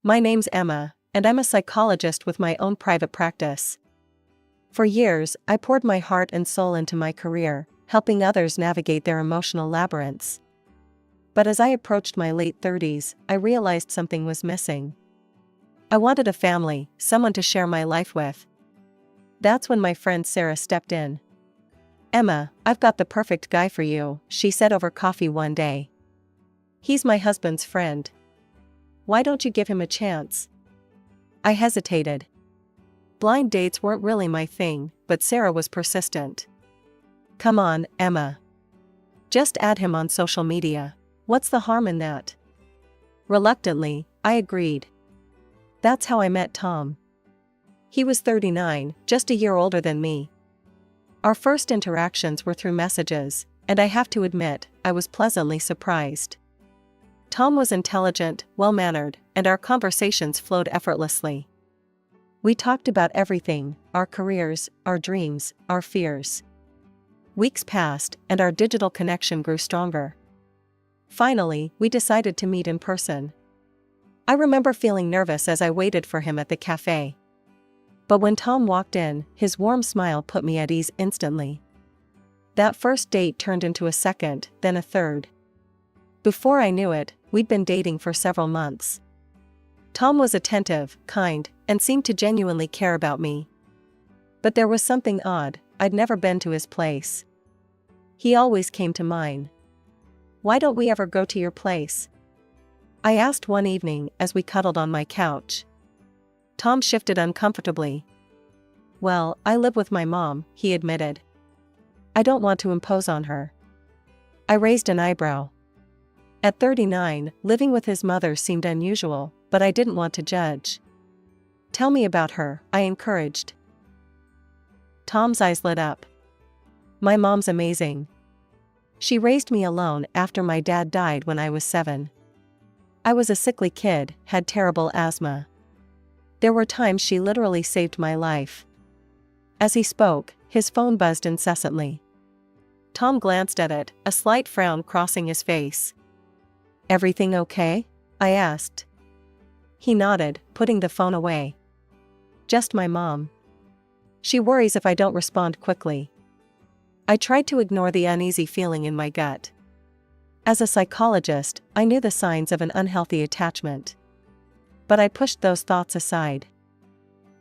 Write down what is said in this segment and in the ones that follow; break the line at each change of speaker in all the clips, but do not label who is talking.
My name's Emma, and I'm a psychologist with my own private practice. For years, I poured my heart and soul into my career, helping others navigate their emotional labyrinths. But as I approached my late 30s, I realized something was missing. I wanted a family, someone to share my life with. That's when my friend Sarah stepped in. "Emma, I've got the perfect guy for you," she said over coffee one day. "He's my husband's friend. Why don't you give him a chance?" I hesitated. Blind dates weren't really my thing, but Sarah was persistent. "Come on, Emma. Just add him on social media. What's the harm in that?" Reluctantly, I agreed. That's how I met Tom. He was 39, just a year older than me. Our first interactions were through messages, and I have to admit, I was pleasantly surprised. Tom was intelligent, well-mannered, and our conversations flowed effortlessly. We talked about everything: our careers, our dreams, our fears. Weeks passed, and our digital connection grew stronger. Finally, we decided to meet in person. I remember feeling nervous as I waited for him at the cafe. But when Tom walked in, his warm smile put me at ease instantly. That first date turned into a second, then a third. Before I knew it, we'd been dating for several months. Tom was attentive, kind, and seemed to genuinely care about me. But there was something odd: I'd never been to his place. He always came to mine. "Why don't we ever go to your place?" I asked one evening as we cuddled on my couch. Tom shifted uncomfortably. "Well, I live with my mom," he admitted. "I don't want to impose on her." I raised an eyebrow. At 39, living with his mother seemed unusual, but I didn't want to judge. "Tell me about her," I encouraged. Tom's eyes lit up. "My mom's amazing. She raised me alone after my dad died when I was 7. I was a sickly kid, had terrible asthma. There were times she literally saved my life." As he spoke, his phone buzzed incessantly. Tom glanced at it, a slight frown crossing his face. "Everything okay?" I asked. He nodded, putting the phone away. "Just my mom. She worries if I don't respond quickly." I tried to ignore the uneasy feeling in my gut. As a psychologist, I knew the signs of an unhealthy attachment. But I pushed those thoughts aside.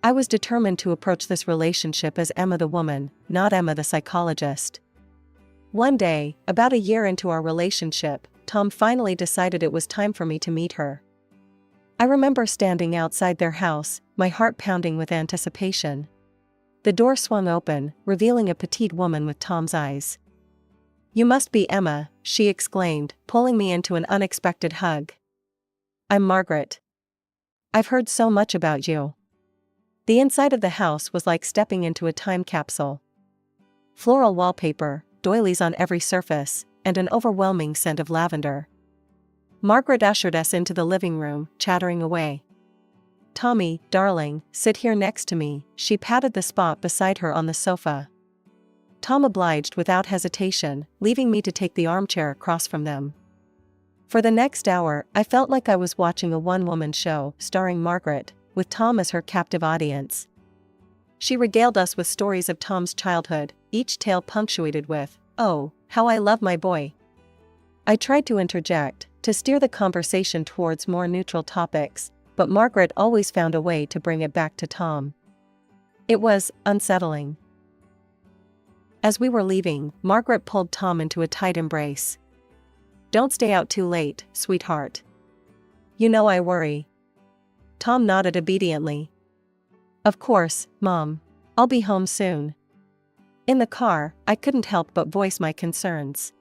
I was determined to approach this relationship as Emma the woman, not Emma the psychologist. One day, about a year into our relationship, Tom finally decided it was time for me to meet her. I remember standing outside their house, my heart pounding with anticipation. The door swung open, revealing a petite woman with Tom's eyes. "You must be Emma," she exclaimed, pulling me into an unexpected hug. "I'm Margaret. I've heard so much about you." The inside of the house was like stepping into a time capsule. Floral wallpaper, doilies on every surface, and an overwhelming scent of lavender. Margaret ushered us into the living room, chattering away. "Tommy, darling, sit here next to me," she patted the spot beside her on the sofa. Tom obliged without hesitation, leaving me to take the armchair across from them. For the next hour, I felt like I was watching a one-woman show, starring Margaret, with Tom as her captive audience. She regaled us with stories of Tom's childhood, each tale punctuated with, "Oh, how I love my boy." I tried to interject, to steer the conversation towards more neutral topics, but Margaret always found a way to bring it back to Tom. It was unsettling. As we were leaving, Margaret pulled Tom into a tight embrace. "Don't stay out too late, sweetheart. You know I worry." Tom nodded obediently. "Of course, Mom. I'll be home soon." In the car, I couldn't help but voice my concerns.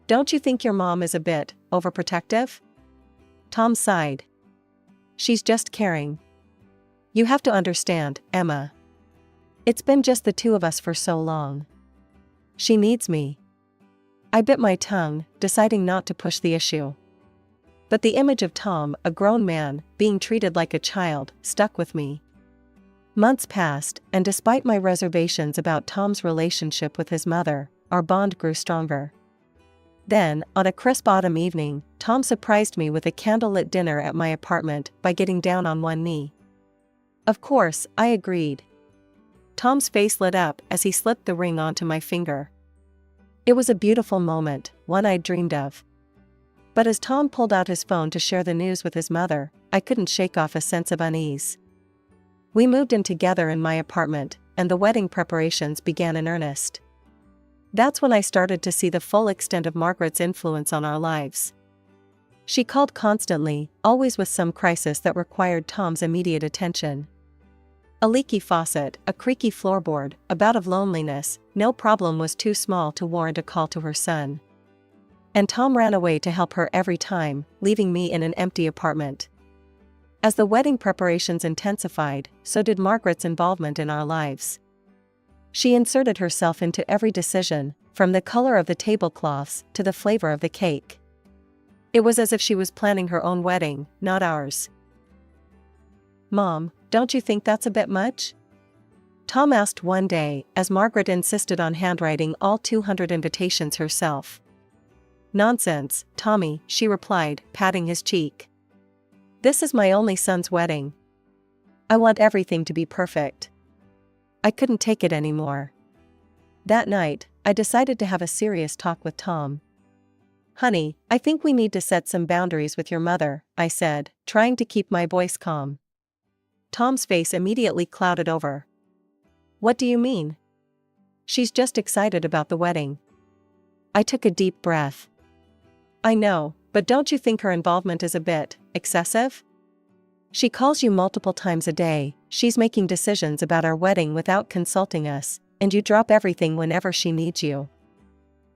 "Don't you think your mom is a bit overprotective?" Tom sighed. "She's just caring. You have to understand, Emma. It's been just the two of us for so long. She needs me." I bit my tongue, deciding not to push the issue. But the image of Tom, a grown man, being treated like a child, stuck with me. Months passed, and despite my reservations about Tom's relationship with his mother, our bond grew stronger. Then, on a crisp autumn evening, Tom surprised me with a candlelit dinner at my apartment by getting down on one knee. Of course, I agreed. Tom's face lit up as he slipped the ring onto my finger. It was a beautiful moment, one I'd dreamed of. But as Tom pulled out his phone to share the news with his mother, I couldn't shake off a sense of unease. We moved in together in my apartment, and the wedding preparations began in earnest. That's when I started to see the full extent of Margaret's influence on our lives. She called constantly, always with some crisis that required Tom's immediate attention. A leaky faucet, a creaky floorboard, a bout of loneliness, no problem was too small to warrant a call to her son. And Tom ran away to help her every time, leaving me in an empty apartment. As the wedding preparations intensified, so did Margaret's involvement in our lives. She inserted herself into every decision, from the color of the tablecloths to the flavor of the cake. It was as if she was planning her own wedding, not ours. "Mom, don't you think that's a bit much?" Tom asked one day, as Margaret insisted on handwriting all 200 invitations herself. "Nonsense, Tommy," she replied, patting his cheek. "This is my only son's wedding. I want everything to be perfect." I couldn't take it anymore. That night, I decided to have a serious talk with Tom. "Honey, I think we need to set some boundaries with your mother," I said, trying to keep my voice calm. Tom's face immediately clouded over. "What do you mean?" "She's just excited about the wedding." I took a deep breath. "I know, but don't you think her involvement is a bit excessive? She calls you multiple times a day, she's making decisions about our wedding without consulting us, and you drop everything whenever she needs you."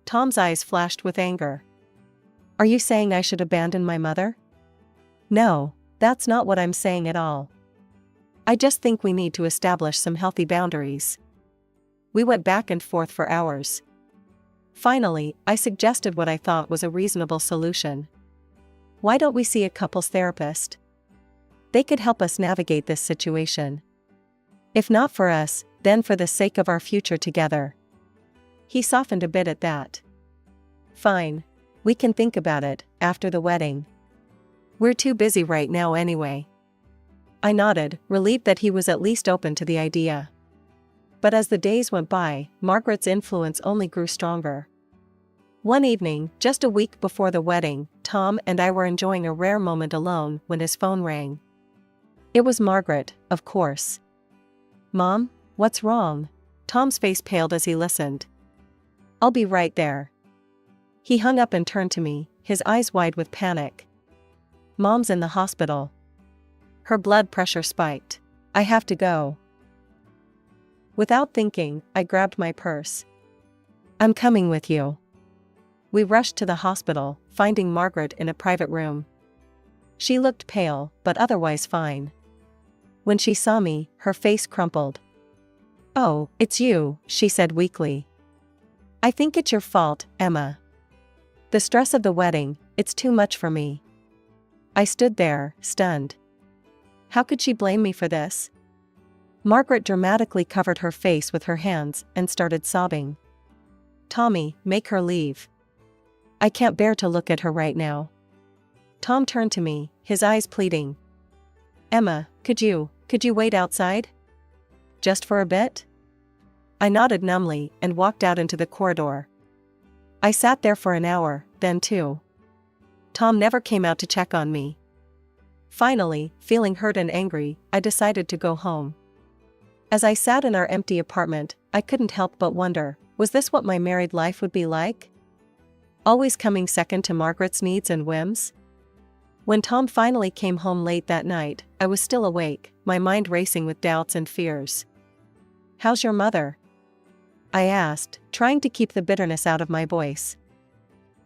Tom's eyes flashed with anger. "Are you saying I should abandon my mother?" "No, that's not what I'm saying at all. I just think we need to establish some healthy boundaries." We went back and forth for hours. Finally, I suggested what I thought was a reasonable solution. "Why don't we see a couples therapist? They could help us navigate this situation. If not for us, then for the sake of our future together." He softened a bit at that. "Fine. We can think about it after the wedding. We're too busy right now anyway." I nodded, relieved that he was at least open to the idea. But as the days went by, Margaret's influence only grew stronger. One evening, just a week before the wedding, Tom and I were enjoying a rare moment alone when his phone rang. It was Margaret, of course. "Mom, what's wrong?" Tom's face paled as he listened. "I'll be right there." He hung up and turned to me, his eyes wide with panic. "Mom's in the hospital. Her blood pressure spiked. I have to go." Without thinking, I grabbed my purse. "I'm coming with you." We rushed to the hospital, finding Margaret in a private room. She looked pale, but otherwise fine. When she saw me, her face crumpled. "Oh, it's you," she said weakly. "I think it's your fault, Emma. The stress of the wedding, it's too much for me." I stood there, stunned. How could she blame me for this? Margaret dramatically covered her face with her hands and started sobbing. "Tommy, make her leave. I can't bear to look at her right now." Tom turned to me, his eyes pleading. "Emma, could you wait outside? Just for a bit?" I nodded numbly and walked out into the corridor. I sat there for an hour, then two. Tom never came out to check on me. Finally, feeling hurt and angry, I decided to go home. As I sat in our empty apartment, I couldn't help but wonder, was this what my married life would be like? Always coming second to Margaret's needs and whims? When Tom finally came home late that night, I was still awake, my mind racing with doubts and fears. "How's your mother?" I asked, trying to keep the bitterness out of my voice.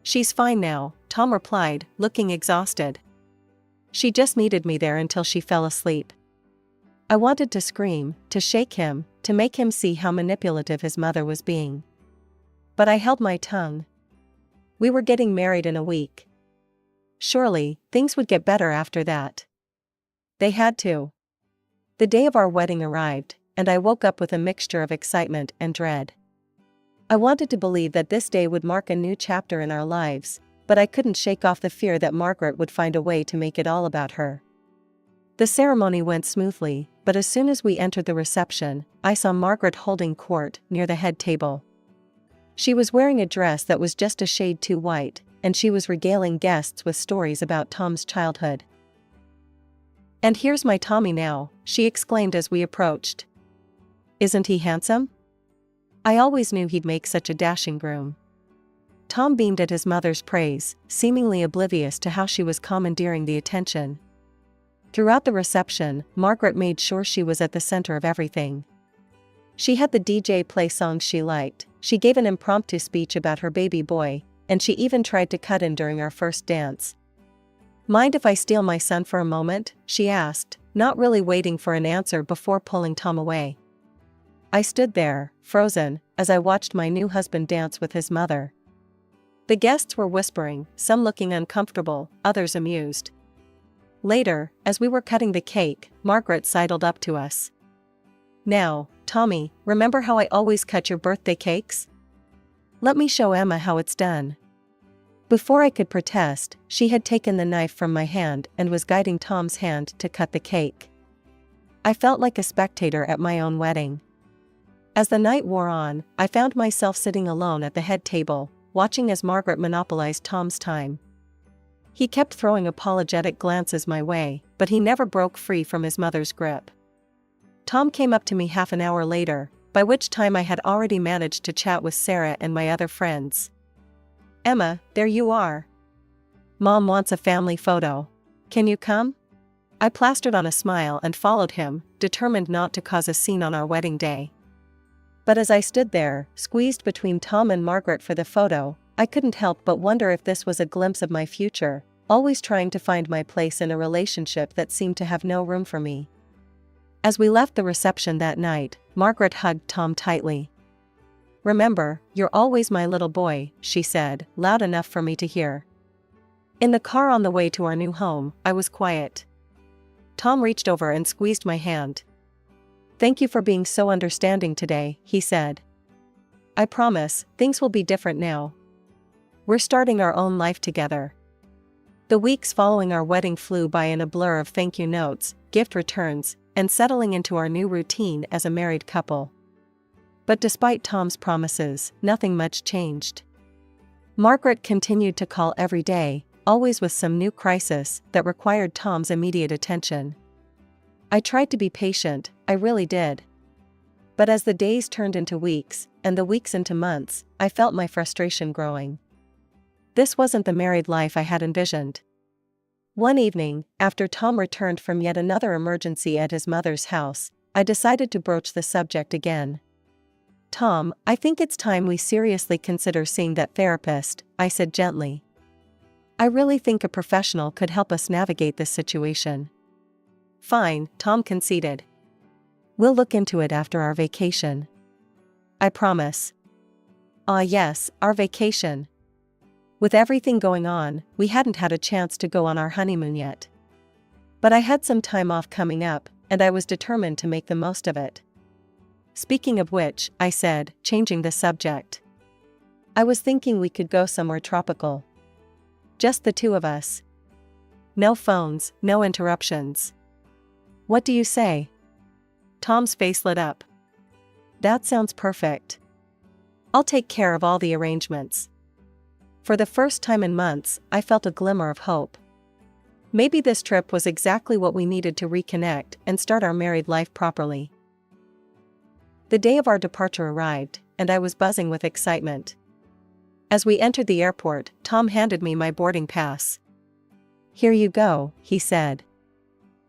"She's fine now," Tom replied, looking exhausted. "She just needed me there until she fell asleep." I wanted to scream, to shake him, to make him see how manipulative his mother was being. But I held my tongue. We were getting married in a week. Surely, things would get better after that. They had to. The day of our wedding arrived, and I woke up with a mixture of excitement and dread. I wanted to believe that this day would mark a new chapter in our lives, but I couldn't shake off the fear that Margaret would find a way to make it all about her. The ceremony went smoothly, but as soon as we entered the reception, I saw Margaret holding court near the head table. She was wearing a dress that was just a shade too white, and she was regaling guests with stories about Tom's childhood. "And here's my Tommy now," she exclaimed as we approached. "Isn't he handsome? I always knew he'd make such a dashing groom." Tom beamed at his mother's praise, seemingly oblivious to how she was commandeering the attention. Throughout the reception, Margaret made sure she was at the center of everything. She had the DJ play songs she liked, she gave an impromptu speech about her baby boy, and she even tried to cut in during our first dance. "Mind if I steal my son for a moment?" she asked, not really waiting for an answer before pulling Tom away. I stood there, frozen, as I watched my new husband dance with his mother. The guests were whispering, some looking uncomfortable, others amused. Later, as we were cutting the cake, Margaret sidled up to us. "Now, Tommy, remember how I always cut your birthday cakes? Let me show Emma how it's done." Before I could protest, she had taken the knife from my hand and was guiding Tom's hand to cut the cake. I felt like a spectator at my own wedding. As the night wore on, I found myself sitting alone at the head table, watching as Margaret monopolized Tom's time. He kept throwing apologetic glances my way, but he never broke free from his mother's grip. Tom came up to me half an hour later, by which time I had already managed to chat with Sarah and my other friends. "Emma, there you are. Mom wants a family photo. Can you come?" I plastered on a smile and followed him, determined not to cause a scene on our wedding day. But as I stood there, squeezed between Tom and Margaret for the photo, I couldn't help but wonder if this was a glimpse of my future, always trying to find my place in a relationship that seemed to have no room for me. As we left the reception that night, Margaret hugged Tom tightly. "Remember, you're always my little boy," she said, loud enough for me to hear. In the car on the way to our new home, I was quiet. Tom reached over and squeezed my hand. "Thank you for being so understanding today," he said. "I promise, things will be different now. We're starting our own life together." The weeks following our wedding flew by in a blur of thank you notes, gift returns, and settling into our new routine as a married couple. But despite Tom's promises, nothing much changed. Margaret continued to call every day, always with some new crisis that required Tom's immediate attention. I tried to be patient, I really did. But as the days turned into weeks, and the weeks into months, I felt my frustration growing. This wasn't the married life I had envisioned. One evening, after Tom returned from yet another emergency at his mother's house, I decided to broach the subject again. "Tom, I think it's time we seriously consider seeing that therapist," I said gently. "I really think a professional could help us navigate this situation." "Fine," Tom conceded. "We'll look into it after our vacation." "I promise." "Ah yes, our vacation." With everything going on, we hadn't had a chance to go on our honeymoon yet. But I had some time off coming up, and I was determined to make the most of it. "Speaking of which," I said, changing the subject. "I was thinking we could go somewhere tropical. Just the two of us. No phones, no interruptions. What do you say?" Tom's face lit up. "That sounds perfect. I'll take care of all the arrangements." For the first time in months, I felt a glimmer of hope. Maybe this trip was exactly what we needed to reconnect and start our married life properly. The day of our departure arrived, and I was buzzing with excitement. As we entered the airport, Tom handed me my boarding pass. "Here you go," he said.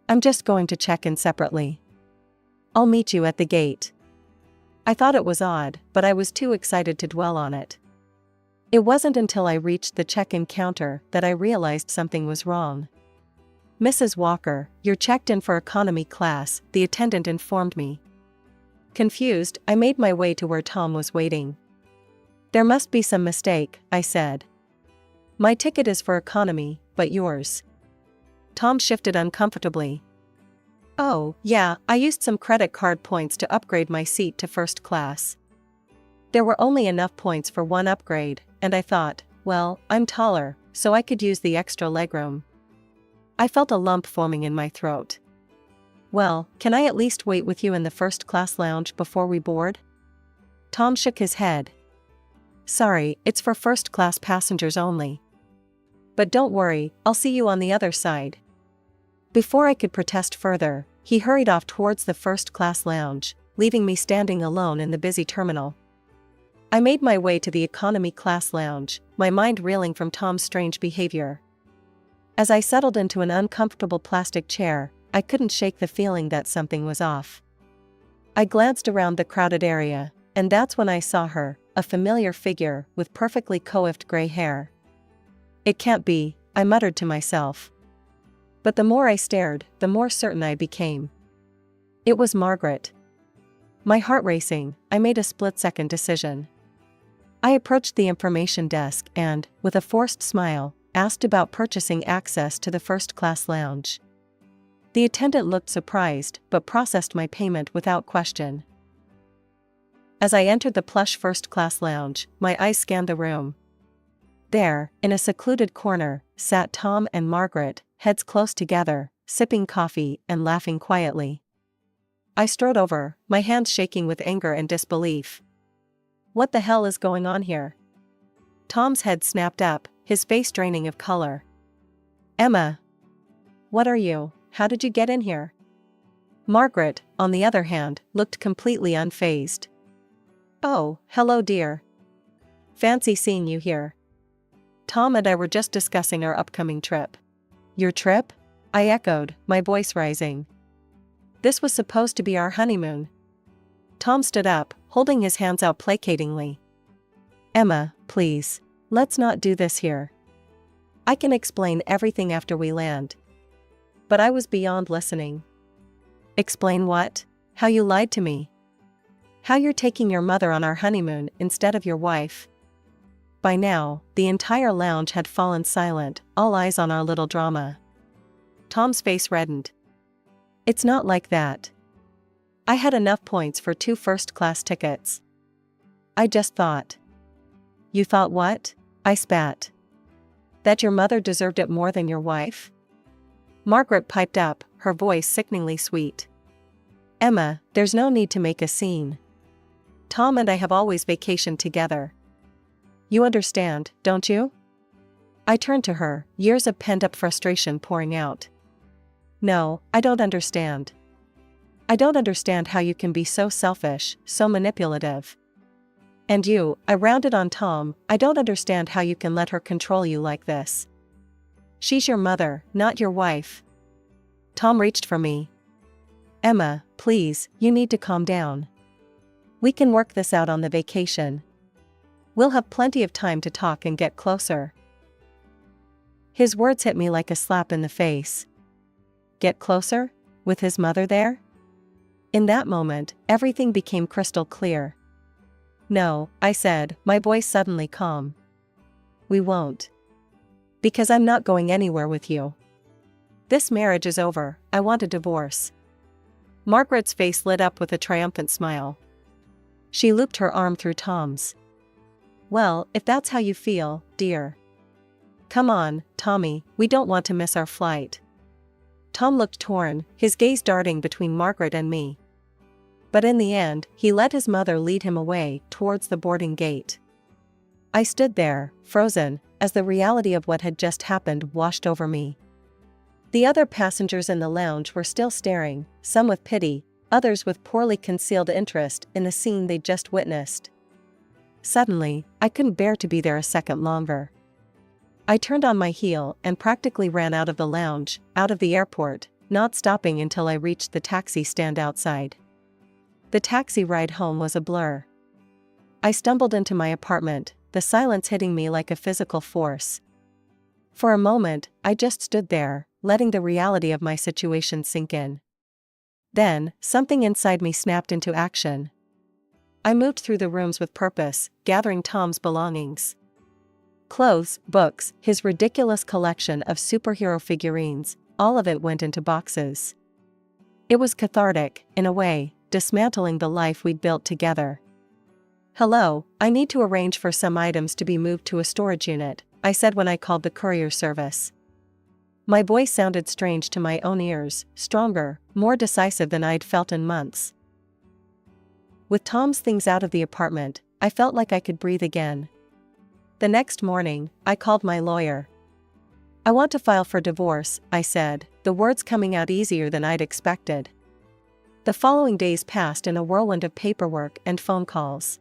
"I'm just going to check in separately. I'll meet you at the gate." I thought it was odd, but I was too excited to dwell on it. It wasn't until I reached the check-in counter that I realized something was wrong. "Mrs. Walker, you're checked in for economy class," the attendant informed me. Confused, I made my way to where Tom was waiting. "There must be some mistake," I said. "My ticket is for economy, but yours?" Tom shifted uncomfortably. "Oh, yeah, I used some credit card points to upgrade my seat to first class." There were only enough points for one upgrade, and I thought, well, I'm taller, so I could use the extra legroom. I felt a lump forming in my throat. Well, can I at least wait with you in the first-class lounge before we board? Tom shook his head. Sorry, it's for first-class passengers only. But don't worry, I'll see you on the other side. Before I could protest further, he hurried off towards the first-class lounge, leaving me standing alone in the busy terminal. I made my way to the economy class lounge, my mind reeling from Tom's strange behavior. As I settled into an uncomfortable plastic chair, I couldn't shake the feeling that something was off. I glanced around the crowded area, and that's when I saw her, a familiar figure with perfectly coiffed gray hair. It can't be, I muttered to myself. But the more I stared, the more certain I became. It was Margaret. My heart racing, I made a split-second decision. I approached the information desk and, with a forced smile, asked about purchasing access to the first-class lounge. The attendant looked surprised but processed my payment without question. As I entered the plush first-class lounge, my eyes scanned the room. There, in a secluded corner, sat Tom and Margaret, heads close together, sipping coffee and laughing quietly. I strode over, my hands shaking with anger and disbelief. What the hell is going on here? Tom's head snapped up, his face draining of color. Emma! What are you? How did you get in here? Margaret, on the other hand, looked completely unfazed. Oh, hello dear. Fancy seeing you here. Tom and I were just discussing our upcoming trip. Your trip? I echoed, my voice rising. This was supposed to be our honeymoon. Tom stood up, holding his hands out placatingly. Emma, please, let's not do this here. I can explain everything after we land. But I was beyond listening. Explain what? How you lied to me. How you're taking your mother on our honeymoon instead of your wife. By now, the entire lounge had fallen silent, all eyes on our little drama. Tom's face reddened. It's not like that. I had enough points for 2 first-class tickets. I just thought. You thought what? I spat. That your mother deserved it more than your wife? Margaret piped up, her voice sickeningly sweet. Emma, there's no need to make a scene. Tom and I have always vacationed together. You understand, don't you? I turned to her, years of pent-up frustration pouring out. No, I don't understand. I don't understand how you can be so selfish, so manipulative. And you, I rounded on Tom, I don't understand how you can let her control you like this. She's your mother, not your wife. Tom reached for me. Emma, please, you need to calm down. We can work this out on the vacation. We'll have plenty of time to talk and get closer. His words hit me like a slap in the face. Get closer? With his mother there? In that moment, everything became crystal clear. No, I said, my voice suddenly calm. We won't. Because I'm not going anywhere with you. This marriage is over, I want a divorce. Margaret's face lit up with a triumphant smile. She looped her arm through Tom's. Well, if that's how you feel, dear. Come on, Tommy, we don't want to miss our flight. Tom looked torn, his gaze darting between Margaret and me. But in the end, he let his mother lead him away towards the boarding gate. I stood there, frozen, as the reality of what had just happened washed over me. The other passengers in the lounge were still staring, some with pity, others with poorly concealed interest in the scene they'd just witnessed. Suddenly, I couldn't bear to be there a second longer. I turned on my heel and practically ran out of the lounge, out of the airport, not stopping until I reached the taxi stand outside. The taxi ride home was a blur. I stumbled into my apartment, the silence hitting me like a physical force. For a moment, I just stood there, letting the reality of my situation sink in. Then, something inside me snapped into action. I moved through the rooms with purpose, gathering Tom's belongings. Clothes, books, his ridiculous collection of superhero figurines, all of it went into boxes. It was cathartic, in a way, dismantling the life we'd built together. Hello, I need to arrange for some items to be moved to a storage unit, I said when I called the courier service. My voice sounded strange to my own ears, stronger, more decisive than I'd felt in months. With Tom's things out of the apartment, I felt like I could breathe again. The next morning, I called my lawyer. I want to file for divorce, I said, the words coming out easier than I'd expected. The following days passed in a whirlwind of paperwork and phone calls.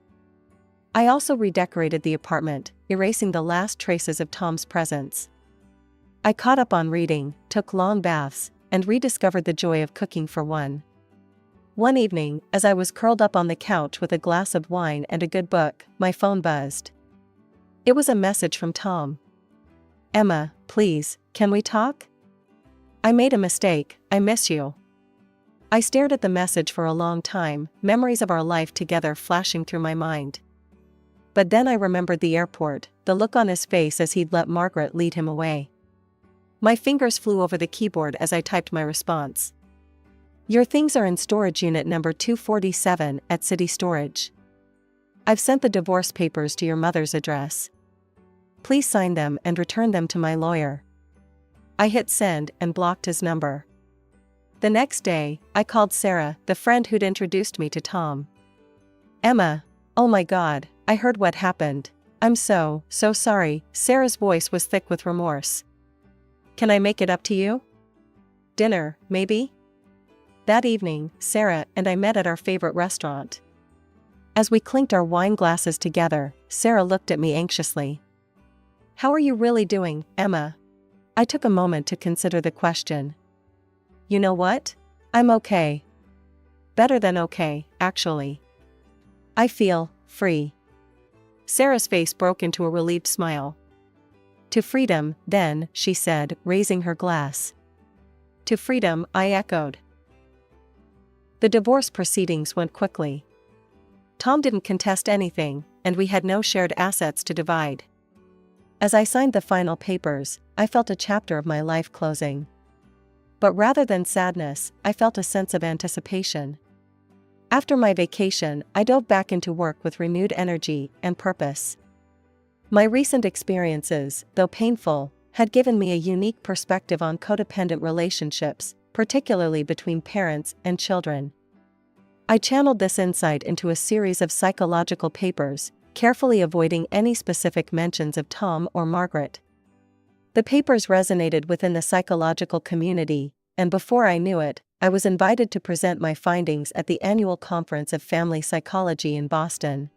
I also redecorated the apartment, erasing the last traces of Tom's presence. I caught up on reading, took long baths, and rediscovered the joy of cooking for one. One evening, as I was curled up on the couch with a glass of wine and a good book, my phone buzzed. It was a message from Tom. Emma, please, can we talk? I made a mistake, I miss you. I stared at the message for a long time, memories of our life together flashing through my mind. But then I remembered the airport, the look on his face as he'd let Margaret lead him away. My fingers flew over the keyboard as I typed my response. Your things are in storage unit number 247 at City Storage. I've sent the divorce papers to your mother's address. Please sign them and return them to my lawyer. I hit send and blocked his number. The next day, I called Sarah, the friend who'd introduced me to Tom. Emma, oh my God, I heard what happened. I'm so sorry. Sarah's voice was thick with remorse. Can I make it up to you? Dinner, maybe? That evening, Sarah and I met at our favorite restaurant. As we clinked our wine glasses together, Sarah looked at me anxiously. How are you really doing, Emma? I took a moment to consider the question. You know what? I'm okay. Better than okay, actually. I feel free. Sarah's face broke into a relieved smile. To freedom, then, she said, raising her glass. To freedom, I echoed. The divorce proceedings went quickly. Tom didn't contest anything, and we had no shared assets to divide. As I signed the final papers, I felt a chapter of my life closing. But rather than sadness, I felt a sense of anticipation. After my vacation, I dove back into work with renewed energy and purpose. My recent experiences, though painful, had given me a unique perspective on codependent relationships, particularly between parents and children. I channeled this insight into a series of psychological papers, carefully avoiding any specific mentions of Tom or Margaret. The papers resonated within the psychological community, and before I knew it, I was invited to present my findings at the annual Conference of Family Psychology in Boston.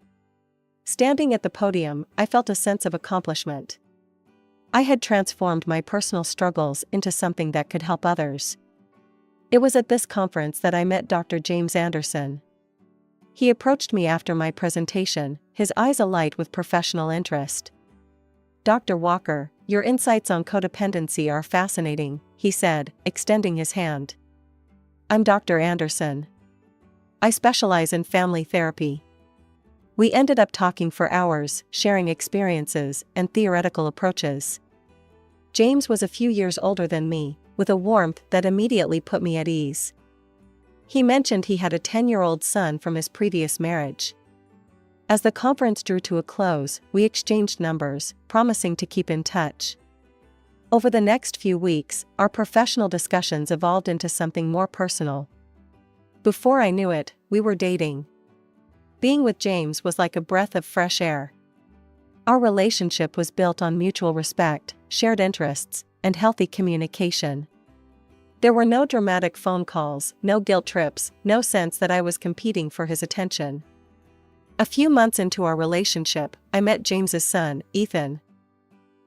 Standing at the podium, I felt a sense of accomplishment. I had transformed my personal struggles into something that could help others. It was at this conference that I met Dr. James Anderson. He approached me after my presentation, his eyes alight with professional interest. Dr. Walker, your insights on codependency are fascinating, he said, extending his hand. I'm Dr. Anderson. I specialize in family therapy. We ended up talking for hours, sharing experiences and theoretical approaches. James was a few years older than me, with a warmth that immediately put me at ease. He mentioned he had a 10-year-old son from his previous marriage. As the conference drew to a close, we exchanged numbers, promising to keep in touch. Over the next few weeks, our professional discussions evolved into something more personal. Before I knew it, we were dating. Being with James was like a breath of fresh air. Our relationship was built on mutual respect, shared interests, and healthy communication. There were no dramatic phone calls, no guilt trips, no sense that I was competing for his attention. A few months into our relationship, I met James's son, Ethan.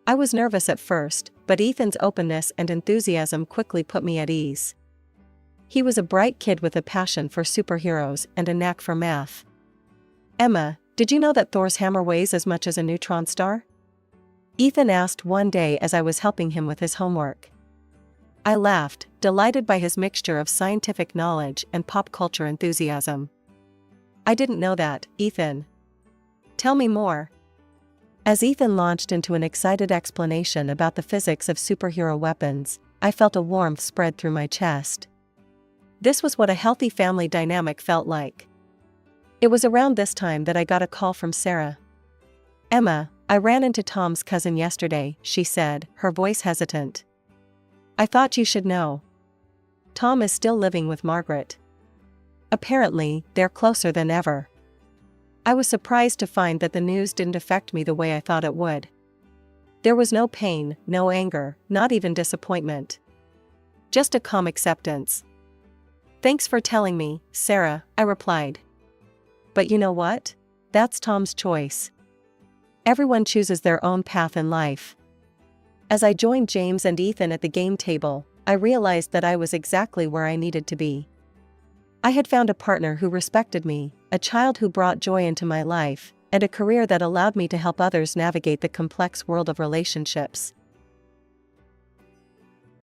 I was nervous at first, but Ethan's openness and enthusiasm quickly put me at ease. He was a bright kid with a passion for superheroes and a knack for math. Emma, did you know that Thor's hammer weighs as much as a neutron star? Ethan asked one day as I was helping him with his homework. I laughed, delighted by his mixture of scientific knowledge and pop culture enthusiasm. I didn't know that, Ethan. Tell me more. As Ethan launched into an excited explanation about the physics of superhero weapons, I felt a warmth spread through my chest. This was what a healthy family dynamic felt like. It was around this time that I got a call from Sarah. "Emma, I ran into Tom's cousin yesterday," she said, her voice hesitant. "I thought you should know. Tom is still living with Margaret. Apparently, they're closer than ever." I was surprised to find that the news didn't affect me the way I thought it would. There was no pain, no anger, not even disappointment. Just a calm acceptance. "Thanks for telling me, Sarah," I replied. "But you know what? That's Tom's choice. Everyone chooses their own path in life." As I joined James and Ethan at the game table, I realized that I was exactly where I needed to be. I had found a partner who respected me, a child who brought joy into my life, and a career that allowed me to help others navigate the complex world of relationships.